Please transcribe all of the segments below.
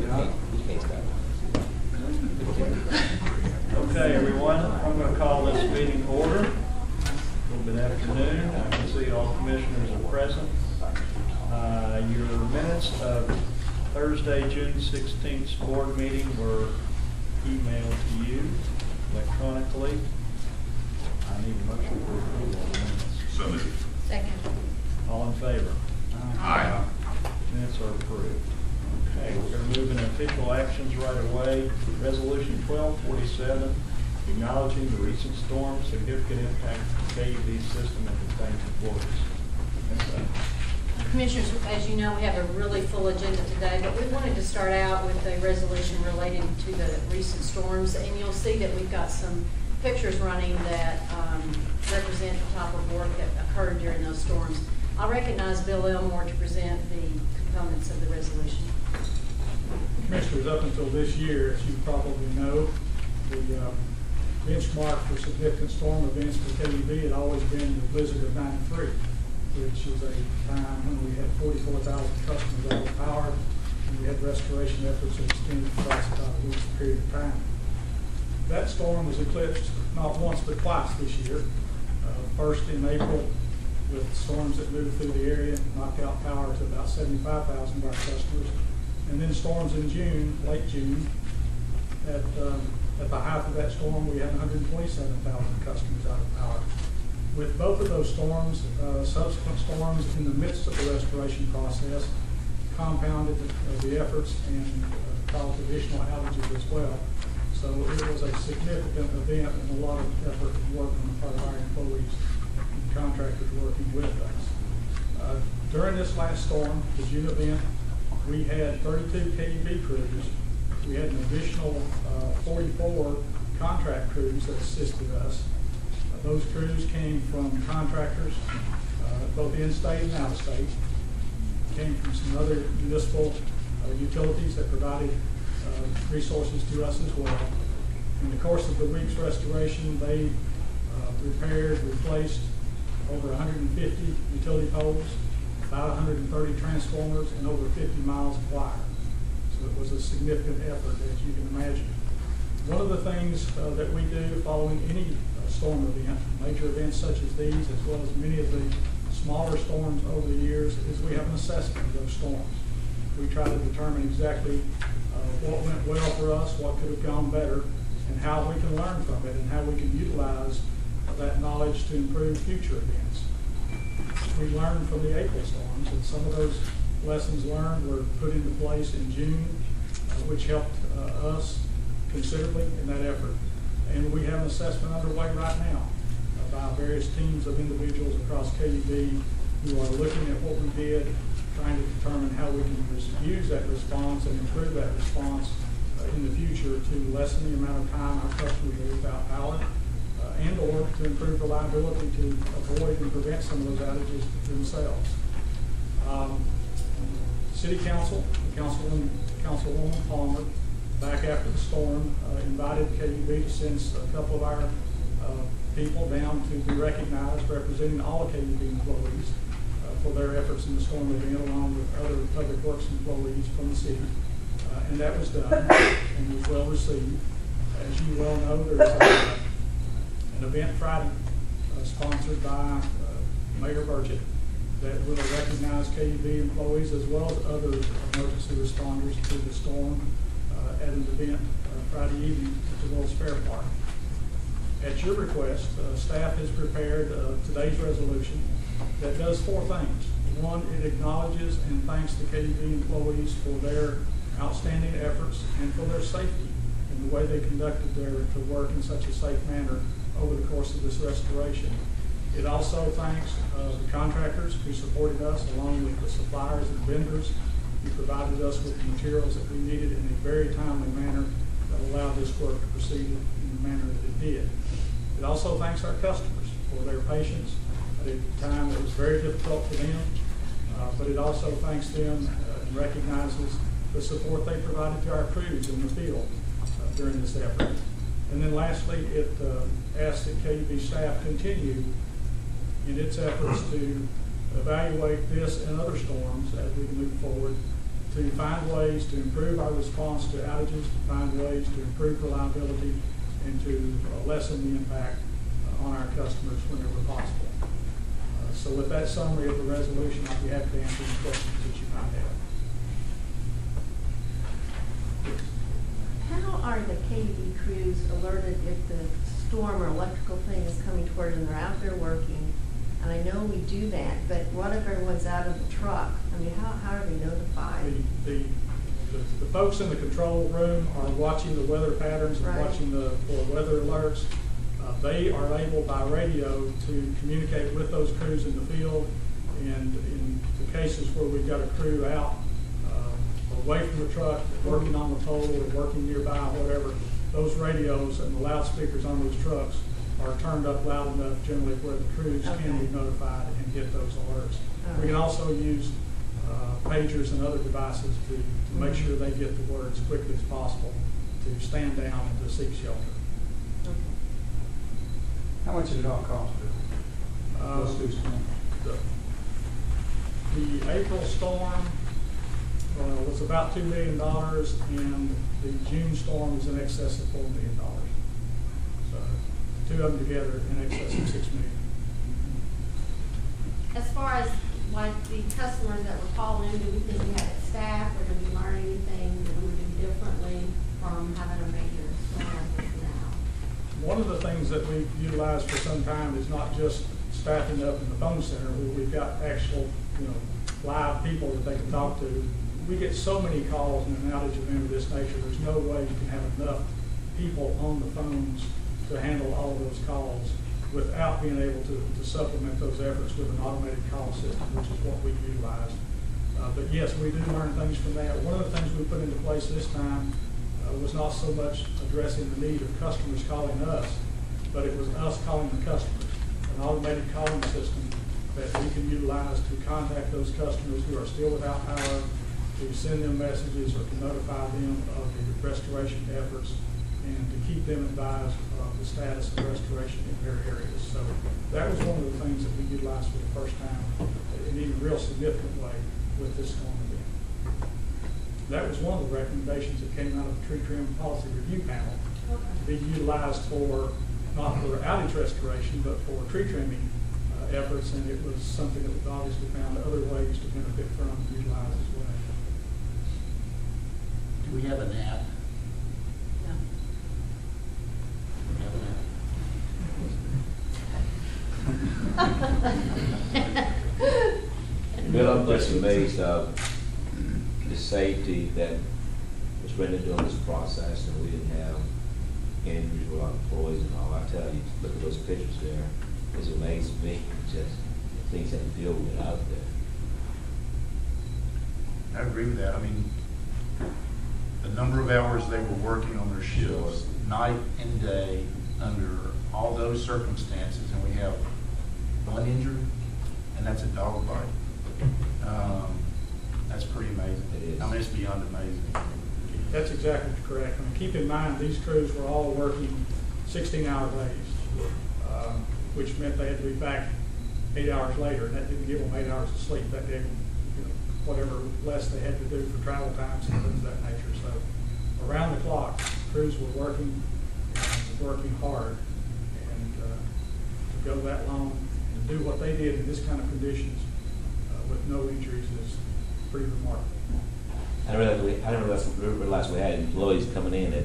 You can't stop. Okay, everyone, I'm going to call this meeting order. A little bit afternoon. I can see all commissioners are present. Your minutes of Thursday, June 16th board meeting were emailed to you electronically. I need a motion for approval of the minutes. So moved. Second. All in favor? Aye. Minutes are approved. Okay, we're going to move into official actions right away. Resolution 1247, acknowledging the recent storm's significant impact on the KUB system and contains employees. Commissioners, as you know, we have a really full agenda today, but we wanted to start out with a resolution related to the recent storms, and you'll see that we've got some pictures running that represent the type of work that occurred during those storms. I'll recognize Bill Elmore to present the components of the resolution. Commissioners, up until this year, as you probably know, the benchmark for significant storm events for KUB had always been the blizzard of '93, which is a time when we had 44,000 customers out of power, and we had restoration efforts that extended across about a week's period of time. That storm was eclipsed not once but twice this year. First in April, with storms that moved through the area, knocked out power to about 75,000 of our customers. And then storms in June, late June. At the height of that storm, we had 127,000 customers out of power. With both of those storms, subsequent storms in the midst of the restoration process compounded the efforts and caused additional outages as well. So it was a significant event and a lot of effort and work on the part of our employees and contractors working with us. During this last storm, the June event, we had 32 KUB crews. We had an additional 44 contract crews that assisted us. Those crews came from contractors, both in-state and out-of-state. Came from some other municipal utilities that provided resources to us as well. In the course of the week's restoration, they repaired, replaced over 150 utility poles, about 130 transformers, and over 50 miles of wire. So it was a significant effort, as you can imagine. One of the things that we do following any storm event, major events such as these, as well as many of the smaller storms over the years, is we have an assessment of those storms. We try to determine exactly what went well for us, what could have gone better, and how we can learn from it, and how we can utilize that knowledge to improve future events. We learned from the April storms, and some of those lessons learned were put into place in June, which helped us considerably in that effort. And we have an assessment underway right now by various teams of individuals across KUB who are looking at what we did, trying to determine how we can use that response and improve that response in the future to lessen the amount of time our customers are without power, and or to improve reliability to avoid and prevent some of those outages themselves. City Council, Councilwoman Palmer, back after the storm, invited KUB to send a couple of our people down to be recognized, representing all KUB employees for their efforts in the storm event, along with other public works employees from the city. And that was done and was well received. As you well know, there's an event Friday sponsored by Mayor Burchett that will recognize KUB employees as well as other emergency responders to the storm at an event Friday evening at the World's Fair Park. At your request, staff has prepared today's resolution that does four things. One, it acknowledges and thanks the KUB employees for their outstanding efforts and for their safety in the way they conducted their work in such a safe manner over the course of this restoration. It also thanks the contractors who supported us, along with the suppliers and vendors who provided us with the materials that we needed in a very timely manner that allowed this work to proceed in the manner that it did. It also thanks our customers for their patience at a time that was very difficult for them, but it also thanks them and recognizes the support they provided to our crews in the field during this effort. And then lastly, it asks that KUB staff continue in its efforts to evaluate this and other storms as we move forward to find ways to improve our response to outages, to find ways to improve reliability, and to lessen the impact on our customers whenever possible. So with that summary of the resolution, I'll be happy to answer any questions that you might have. How are the KUB crews alerted if the storm or electrical thing is coming toward and they're out there working? And I know we do that, but what if everyone's out of the truck? I mean, how are they notified? The folks in the control room are watching the weather patterns and Right. watching for weather alerts. They are able by radio to communicate with those crews in the field. And in the cases where we've got a crew out away from the truck, working on the pole or working nearby, whatever, those radios and the loudspeakers on those trucks are turned up loud enough generally where the crews can be notified and get those alerts. We can also use pagers and other devices to make sure they get the word as quickly as possible to stand down and to seek shelter. Okay. How much did it all cost? Those two storms? The April storm was about $2 million, and the June storm was in excess of $4 million. So two of them together in excess of $6 million. As far as like the customers that were calling in, do we think we had it staffed, or did we learn anything that we would do differently from having a regular storm like this now? One of the things that we've utilized for some time is not just staffing up in the phone center where we've got actual, live people that they can talk to. We get so many calls in an outage event of this nature, there's no way you can have enough people on the phones to handle all of those calls without being able to supplement those efforts with an automated call system, which is what we've utilized. But yes, we do learn things from that. One of the things we put into place this time was not so much addressing the need of customers calling us, but it was us calling the customers. An automated calling system that we can utilize to contact those customers who are still without power, to send them messages or to notify them of the restoration efforts, and to keep them advised of the status of restoration in their areas. So that was one of the things that we utilized for the first time in a real significant way with this storm event. That was one of the recommendations that came out of the tree trim policy review panel to be utilized for, not for outage restoration, but for tree trimming efforts, and it was something that we've obviously found other ways to benefit from and utilize as well. Do we have an app? No. Bill, I'm just amazed of the safety that was rendered during this process, and we didn't have injuries with our employees and all. I tell you, look at those pictures there. It's amazing me, just things that to deal with out there. I agree with that. I mean, the number of hours they were working on their shifts, night and day, under all those circumstances, and we have one injury, and that's a dog bite. That's pretty amazing. It is. I mean, it's beyond amazing. That's exactly correct. I mean, keep in mind, these crews were all working 16-hour days, which meant they had to be back 8 hours later, and that didn't give them 8 hours of sleep. That gave them, whatever less they had to do for travel times and things of that nature. So around the clock, crews were working hard, and to go that long and do what they did in this kind of conditions with no injuries is pretty remarkable. I didn't realize we had employees coming in at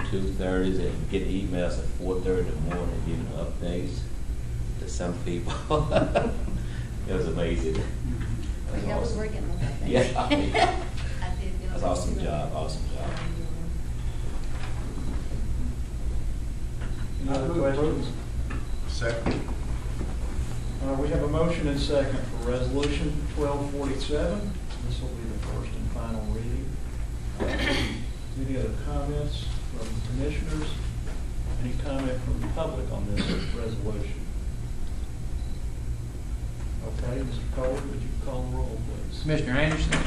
2:30 and getting emails at 4:30 in the morning, giving updates to some people. It was amazing. Like I was working on that thing. Yeah, I mean, I did get that's on awesome that. job, awesome job. Any other questions? Second. We have a motion and second for resolution 1247. This will be the first and final reading. Any other comments from commissioners? Any comment from the public on this resolution? Okay, Mr. Cole, would you call the roll, please? Commissioner Anderson,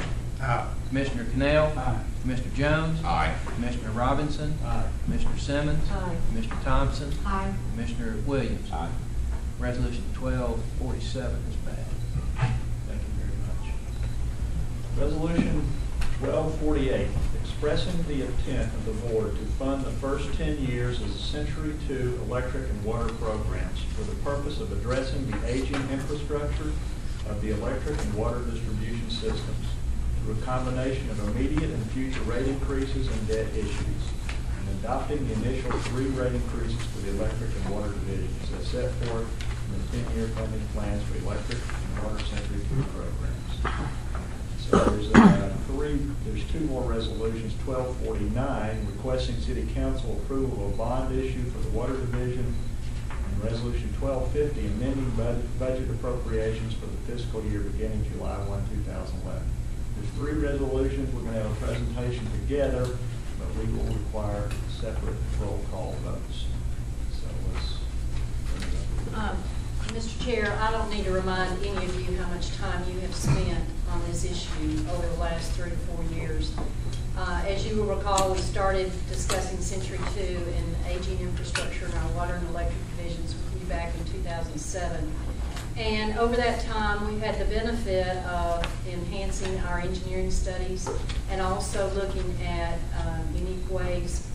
Aye. Commissioner Cannell, Aye. Commissioner Jones, Aye. Commissioner Robinson, Aye. Commissioner Simmons, Aye. Commissioner Thompson, Aye. Commissioner Williams. Aye. Resolution 1247 is passed. Thank you very much. Resolution 1248, expressing the intent of the board to fund the first 10 years as a Century 2 electric and water programs for the purpose of addressing the aging infrastructure of the electric and water distribution systems through a combination of immediate and future rate increases and debt issues, and adopting the initial 3 rate increases for the electric and water divisions as set forth in the 10-year funding plans for electric and water Century 2 programs. So there's 2 more resolutions. 1249, requesting City Council approval of a bond issue for the Water Division, and Resolution 1250, amending budget appropriations for the fiscal year beginning July 1, 2011. There's 3 resolutions. We're going to have a presentation together, but we will require separate roll call votes. So let's bring it up. Mr. Chair, I don't need to remind any of you how much time you have spent on this issue over the last 3 to 4 years. As you will recall, we started discussing Century 2 and aging infrastructure in our water and electric divisions with you back in 2007. And over that time, we've had the benefit of enhancing our engineering studies and also looking at unique ways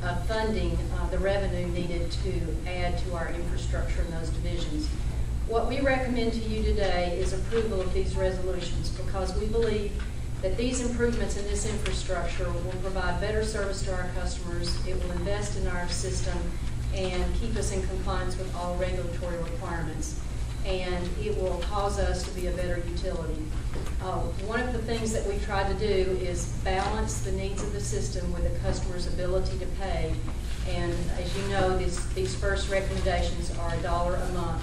of funding the revenue needed to add to our infrastructure in those divisions. What we recommend to you today is approval of these resolutions because we believe that these improvements in this infrastructure will provide better service to our customers, it will invest in our system, and keep us in compliance with all regulatory requirements. And it will cause us to be a better utility. One of the things that we try to do is balance the needs of the system with the customer's ability to pay. And as you know, these first recommendations are $1 a month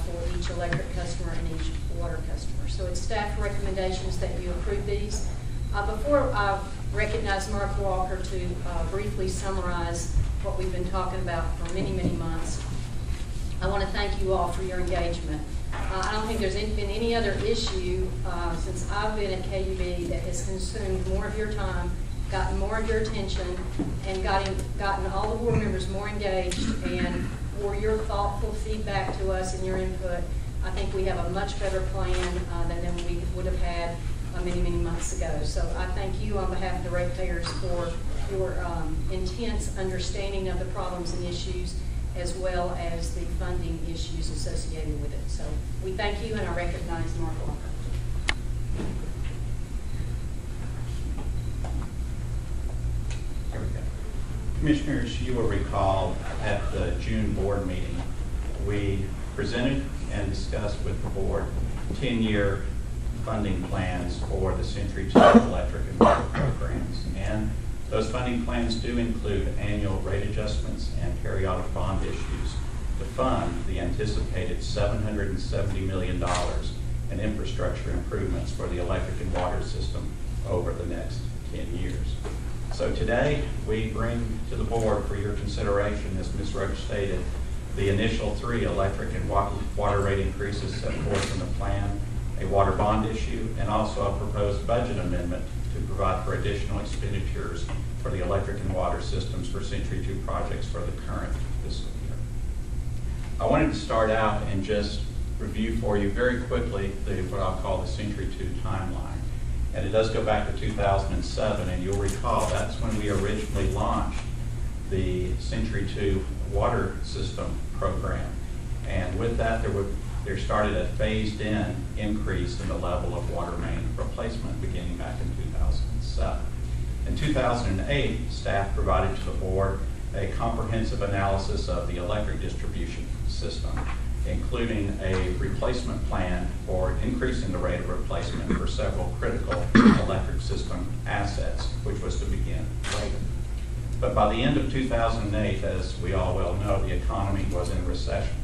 for each electric customer and each water customer. So it's staff recommendations that you approve these. Before I recognize Mark Walker to briefly summarize what we've been talking about for many, many months, I want to thank you all for your engagement. I don't think there's been any other issue since I've been at KUB that has consumed more of your time, gotten more of your attention, and gotten all the board members more engaged, and for your thoughtful feedback to us and your input. I think we have a much better plan than we would have had many, many months ago. So I thank you on behalf of the ratepayers for your intense understanding of the problems and issues, as well as the funding issues associated with it. So we thank you, and I recognize Mark Walker. Here we go. Commissioners, you will recall at the June board meeting, we presented and discussed with the board 10-year funding plans for the Century 2 electric and water programs. And those funding plans do include annual rate adjustments and periodic bond issues to fund the anticipated $770 million in infrastructure improvements for the electric and water system over the next 10 years. So today, we bring to the board for your consideration, as Ms. Roach stated, the initial 3 electric and water rate increases set forth in the plan, a water bond issue, and also a proposed budget amendment to provide for additional expenditures for the electric and water systems for Century 2 projects for the current fiscal year. I wanted to start out and just review for you very quickly what I'll call the Century 2 timeline. And it does go back to 2007, and you'll recall that's when we originally launched the Century 2 water system program. And with that, there started a phased-in increase in the level of water main replacement beginning back in 2007. In 2008, staff provided to the board a comprehensive analysis of the electric distribution system, including a replacement plan for increasing the rate of replacement for several critical electric system assets, which was to begin later. But by the end of 2008, as we all well know, the economy was in recession.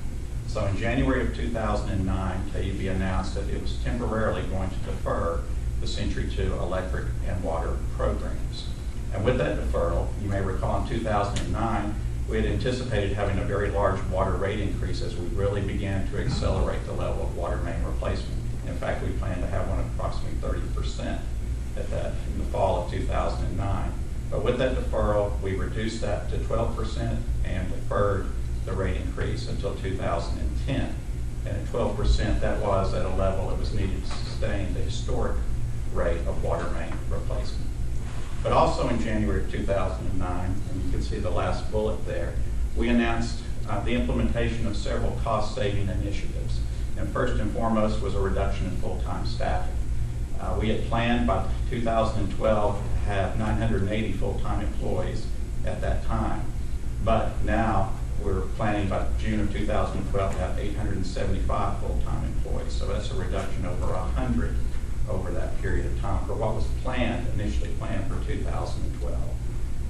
So in January of 2009, KUB announced that it was temporarily going to defer the Century 2 electric and water programs. And with that deferral, you may recall in 2009, we had anticipated having a very large water rate increase as we really began to accelerate the level of water main replacement. In fact, we planned to have one of approximately 30% in the fall of 2009. But with that deferral, we reduced that to 12% and deferred the rate increase until 2010. And at 12%, that was at a level that was needed to sustain the historic rate of water main But also in January of 2009, and you can see the last bullet there, we announced the implementation of several cost-saving initiatives. And first and foremost was a reduction in full-time staffing. We had planned by 2012 to have 980 full-time employees at that time. But now we're planning by June of 2012 to have 875 full-time employees. So that's a reduction over 100 over that period of time for what was initially planned for 2012.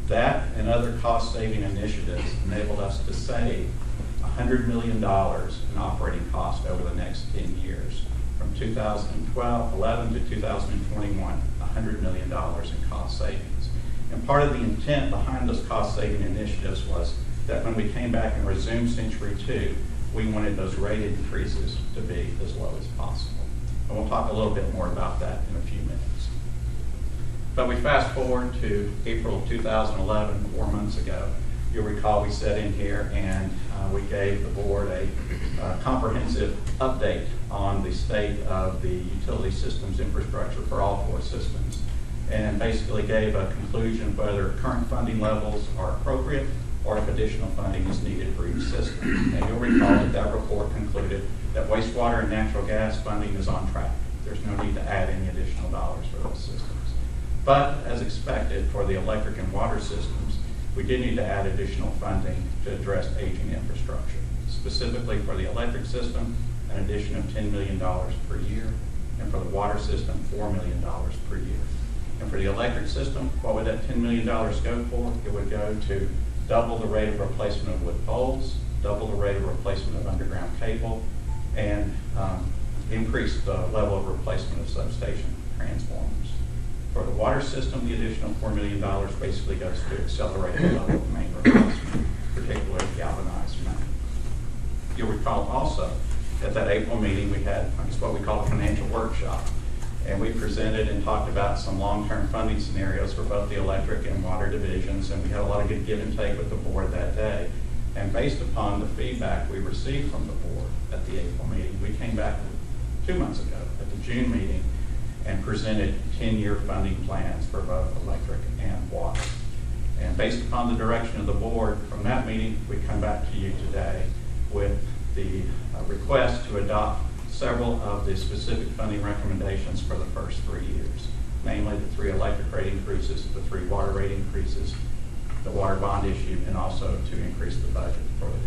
That and other cost-saving initiatives enabled us to save $100 million in operating costs over the next 10 years. From 2011 to 2021, $100 million in cost savings. And part of the intent behind those cost-saving initiatives was that when we came back and resumed Century 2, we wanted those rate increases to be as low as possible. And we'll talk a little bit more about that in a few minutes. But we fast forward to April of 2011, 4 months ago. You'll recall we sat in here and we gave the board a comprehensive update on the state of the utility systems infrastructure for all 4 systems, and basically gave a conclusion whether current funding levels are appropriate or if additional funding is needed for each system. And you'll recall that that report concluded that wastewater and natural gas funding is on track. There's no need to add any additional dollars for those systems. But as expected for the electric and water systems, we did need to add additional funding to address aging infrastructure. Specifically for the electric system, an addition of $10 million per year, and for the water system, $4 million per year. And for the electric system, what would that $10 million go for? It would go to double the rate of replacement of wood poles, double the rate of replacement of underground cable, and increase the level of replacement of substation transformers. For the water system, the additional $4 million basically goes to accelerate the level of main replacement, particularly galvanized main. You'll recall also at that April meeting we had what we call a financial workshop, and we presented and talked about some long-term funding scenarios for both the electric and water divisions, and we had a lot of good give and take with the board that day. And based upon the feedback we received from the board at the April meeting, we came back 2 months ago at the June meeting and presented 10-year funding plans for both electric and water. And based upon the direction of the board from that meeting, we come back to you today with the request to adopt several of the specific funding recommendations for the first 3 years, namely the 3 electric rate increases, the 3 water rate increases, the water bond issue, and also to increase the budget for the